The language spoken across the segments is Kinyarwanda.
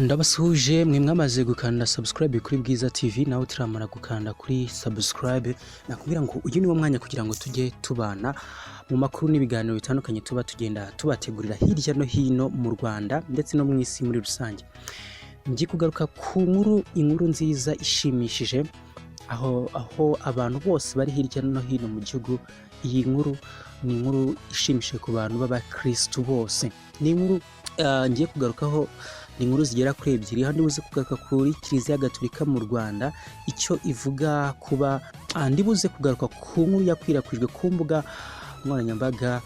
Ndabasuhuje mwe mwamaze gukanda subscribe kuri Bwiza TV nawe turamara gukanda kuri subscribe nakubwira ngo uyu niwo mwanya kugira ngo tujye tubana mu makuru n'ibiganiro bitandukanye tuba tugenda tubategurira hirya no hino mu Rwanda ndetse no mu isi muri rusange. Ngiye kugaruka ku inkuru nziza ishimishije aho abantu bose bari hirya no hino mu gihugu. Iyi nkuru ni inkuru ishimishije ku bantu b'abakristo bose. Ni inkuru ngiye kugarukaho ni inkuru zigera kuri ebyiri. Handi buze kugaruka kuri Kiliziya Gatolika mu Rwanda icyo ivuga kuba buze kugaruka ku nkuru yakwirakwijwe ku mbuga nkoranyambaga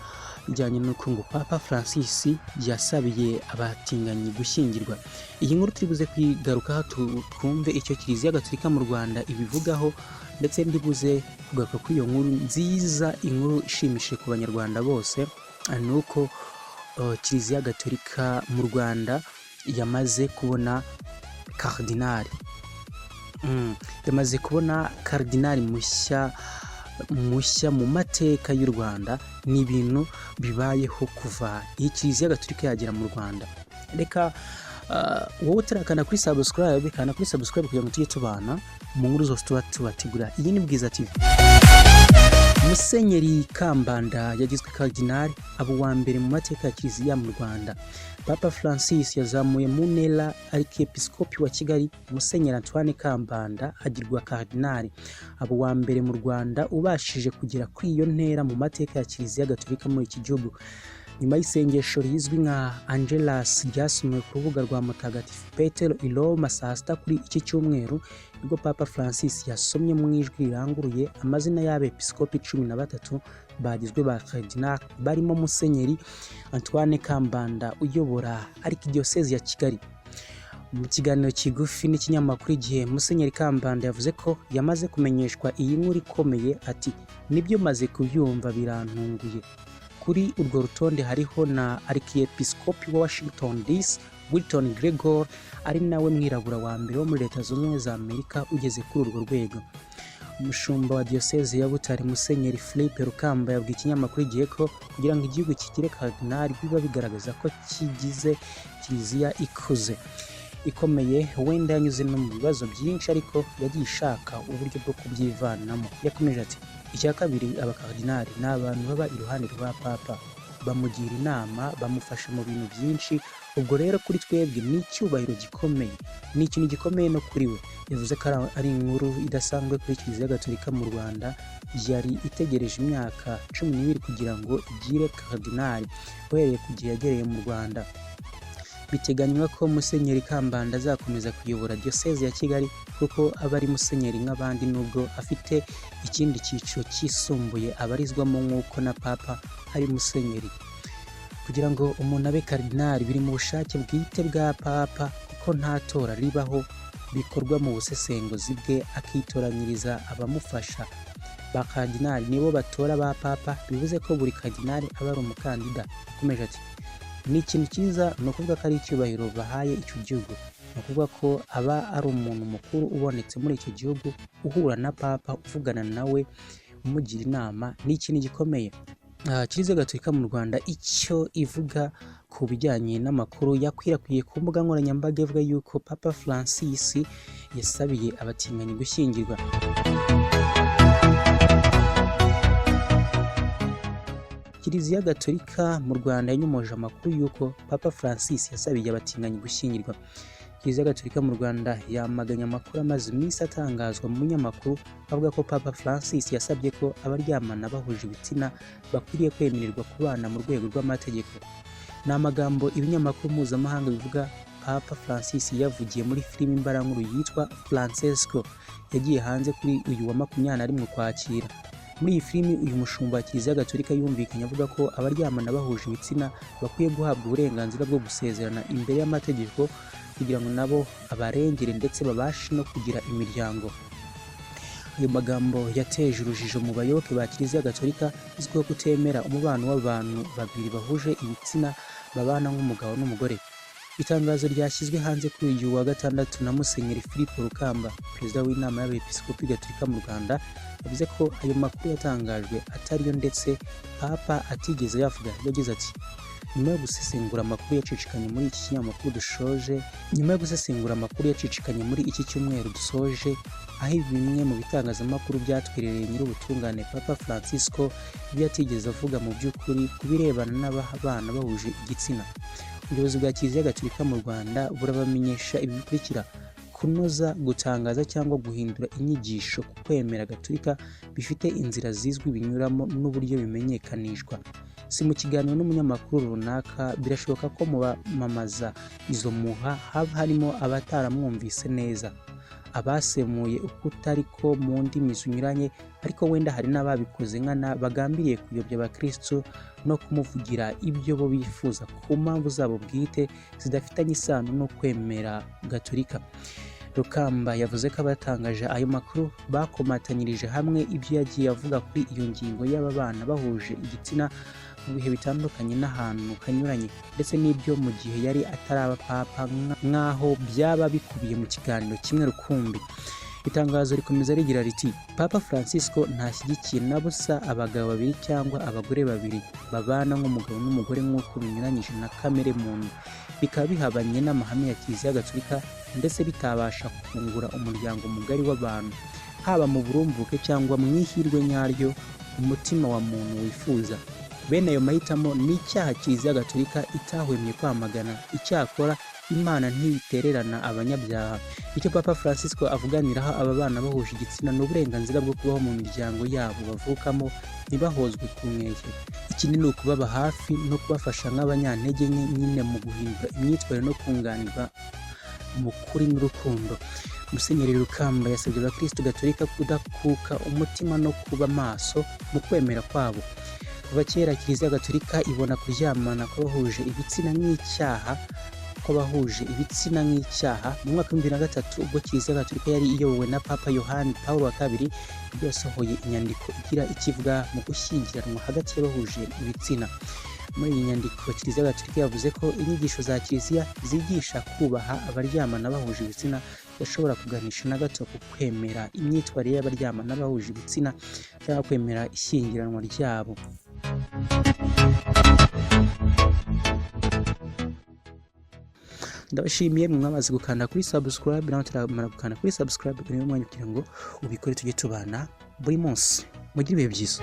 ijyanye n'uko ngo Papa Francis yasabiye abatinganyi gushyingirwa. Iyi nkuru turi buze kwigarukaho twumve icyo Kiliziya Gatolika mu Rwanda ibivugaho, ndetse ndibuze kugaruka kuri iyo nkuru nziza, inkuru ishimishije ku banyarwanda bose, nuko Kiliziya Gatolika mu Rwanda yamaze kubona Cardinal Cardinal mushya mu mateka y'u Rwanda. Ni ibintu bibayeho kuva iyi Kiliziya Gatolika yagera mu Rwanda. Reka wowe utarakana kuri subscribe kugira ngo tujye tubana mu nkuru zose tuba tubategura. Iyi ni Bwiza TV. Musenyeri Kambanda yagizwe Cardinal, abo wa mbere mu mateka ya Kiliziya mu Rwanda. Papa Francis yazamuye mu ntera Archiepiscopi wa Kigali. Musenyeri Antoine Kambanda agirwa Cardinal, abo wa mbere mu Rwanda ubashije kugera kuri iyo ntera mu mateka ya Kiliziya Gatolika muri iki gihugu. Nyuma y'isengesho rizwi nka Angelus ryasomwe ku rubuga rwa Mutagatifu Petero i Roma saa sita kuri iki cyumweru, nibwo Papa Francis yasomye mu ijwi riranguruye amazina y'abepiskopi 13 bagizwe ba Cardinal, barimo Musenyeri Antoine Kambanda uyobora Archdiocese ya Kigali. Mu kiganiro kigufi n'ikinyamakuru Igihe, Musenyeri Kambanda yavuze ko yamaze kumenyeshwa iyi nkuru ikomeye. Ati nibyo maze kubyumva birantunguye. Kuri urwo rutonde hariho na Archiepiscopi wa Washington DC Wilton Gregor, ari nawe mwirabura wa mbere wo muri Leta Zunze Ubumwe za Amerika ugeze kuri urwo rwego. Umushumba wa Diocese ya Butare Musenyeri Philippe Rukamba yabwiye ikinyamakuru Igihe ko kugira ngo igihugu kigire Cardinal biba bigaragaza ko kigize Kiliziya ikuze ikomeye. Wenda yanyuze no mu bibazo byinshi ariko yagiye ishaka uburyo bwo kubyivanamo. Yakomeje ati icya kabiri, abakardinali ni abantu baba iruhande rwa Papa, bamugira inama, bamufasha mu bintu byinshi. Ubwo rero kuri twebwe ni icyubahiro gikomeye, ni ikintu gikomeye no kuri we. Yavuze ko ari inkuru idasanzwe kuri Kiliziya Gatolika mu Rwanda, yari itegereje imyaka 12 kugira ngo igire Cardinal uhereye ku gihe yagereye mu Rwanda. Biteganywa ko Musenyeri Kambanda azakomeza kuyobora Diocese ya Kigali kuko aba ari musenyeri nk'abandi, nubwo afite ikindi cyiciro cyisumbuye abarizwamo nk'uko na Papa ari musenyeri. Kugira ngo umuntu abe Cardinal biri mu bushake bwite bwa Papa, kuko nta tora ribaho, bikorwa mu busesenguzi bwe akitoranyiriza abamufasha. Ba Cardinal nibo batora ba Papa, bivuze ko buri Cardinal aba ari umukandida. Akomeje ati ni ikintu cyiza, ni ukuvuga ko ari icyubahiro bahaye icyo gihugu, ni ukuvuga ko aba ari umuntu mukuru ubonetse muri icyo gihugu, uhura na Papa, uvugana nawe, umugira inama. Ni ikintu gikomeye. Kiliziya Gatolika mu Rwanda icyo ivuga ku bijyanye n'amakuru yakwirakwiye ku mbuga nkoranyambaga ivuga yuko Papa Francis yasabiye abatinganyi gushyingirwa. Kiliziya Gatolika mu Rwanda yanyomoje amakuru yuko Papa Francis yasabiye abatinganyi gushyingirwa. Kiliziya Gatolika mu Rwanda yamaganye amakuru amaze iminsi atangazwa mu binyamakuru avuga ko Papa Francis yasabye ko abaryamana bahuje ibitsina bakwiriye kwemererwa kubana mu rwego rw'amategeko. Ni amagambo ibinyamakuru mpuzamahanga bivuga Papa Francis yavugiye muri filimi mbarankuru yitwa Francesco yagiye hanze kuri uyu wa 21 Ukwakira. Muri iyi filimi uyu mushumba wa Kiliziya Gatolika yumvikanye avuga ko abaryamana bahuje ibitsina bakwiye guhabwa uburenganzira bwo gusezerana imbere y'amategeko kugira ngo nabo abarengere ndetse babashe no kugira imiryango. Ayo magambo yateje urujijo mu bayoboke ba Kiliziya Gatolika izwiho kutemera umubano w'abantu babiri bahuje ibitsina babana nk'umugabo n'umugore. Itangazo ryashyizwe hanze kuri uyu wa gatandatu na Musenyeri Philippe Rukamba, perezida w'inama y'abepiskopi Gatolika mu Rwanda, yavuze ko ayo makuru yatangajwe atariyo ndetse Papa atigeze yavuga. Yagize ati nyuma yo gusesengura amakuru yacicikanye muri iki kinyamakuru dushoje muri iki cyumweru dusoje, aho bimwe mu bitangazamakuru byatwerereye nyir'ubutungane Papa Francisco ibyo yatigeze avuga mu by'ukuri ku birebana n'abana bahuje igitsina. Ubuyobozi bwa Kiliziya Gatolika mu Rwanda burabamenyesha ibi bikurikira: kunoza, gutangaza cyangwa guhindura inyigisho ku kwemera Gatolika bifite inzira zizwi binyuramo n'uburyo bimenyekanishwa. Si mu kiganiro n'umunyamakuru runaka, birashoboka ko mu bamamaza izo muha haba harimo abataramwumvise neza, abasemuye ukutari ko mu ndimi zinyuranye, ariko wenda hari n'ababikoze nkana bagambiriye kuyobya abakristo no kumuvugira ibyo bo bifuza ku mpamvu zabo bwite zidafitanye isano no kwemera Gatolika. Rukamba yavuze ko abatangaje ayo makuru bakomatanyirije hamwe ibyo yagiye avuga kuri iyo ngingo y'aba bana bahuje igitsina mu bihe bitandukanye n'ahantu hanyuranye, ndetse n'ibyo mu gihe yari ataraba papa, nk'aho byaba bikubiye mu kiganiro kimwe rukumbi. Itangazo rikomeza rigira riti: Papa Francisco ntashyigikiye na busa abagabo babiri cyangwa abagore babiri babana nk'umugabo n'umugore nk'uko binyuranyije na kamere muntu, bikaba bihabanye n'amahame ya Kiliziya Gatolika ndetse bitabasha kungura umuryango mugari w'abantu, haba mu burumbuke cyangwa mu ihirwe nyaryo umutima wa muntu wifuza. Bene ayo mahitamo ni icyaha Kiliziya Gatolika itahwemye kwamagana. Icyakora Imana ntitererana abanyabyaha. Icyo Papa Francisco avuganiraho aba bana bahuje igitsina ni uburenganzira bwo kubaho mu miryango yabo bavukamo ntibahozwe ku nkeke. Ikindi ni ukubaba hafi no kubafasha nk'abanyantege nke nyine mu guhindura imyitwarire no kunganirwa mu kuri n'urukundo. Musenyeri Rukamba yasabye abakristo Gatolika kudakuka umutima no kuba maso mu kwemera kwabo. Kuva kera Kiliziya Gatolika ibona kuryamana kw'abahuje ibitsina nk'icyaha. Mu mwaka wa 2003 ubwo Kiliziya Gatolika yari iyobowe na Papa Yohani Pawulo wa kabiri, yasohoye inyandiko igira ikivuga mu gushyingiranwa hagati y'abahuje ibitsina. Muri iyi nyandiko Kiliziya Gatolika yavuze ko inyigisho za Kiliziya zigisha kubaha abaryamana bahuje ibitsina bashobora kuganisha na gato ku kwemera imyitwarire y'abaryamana bahuje ibitsina cyangwa kwemera ishyingiranwa ryabo. Ndabashimiye mwamaze gukanda kuri subscribe, nawe turamara gukanda kuri subscribe, ni umwanya kugira ngo ubikore tujye tubana buri munsi. Mugire ibihe byiza.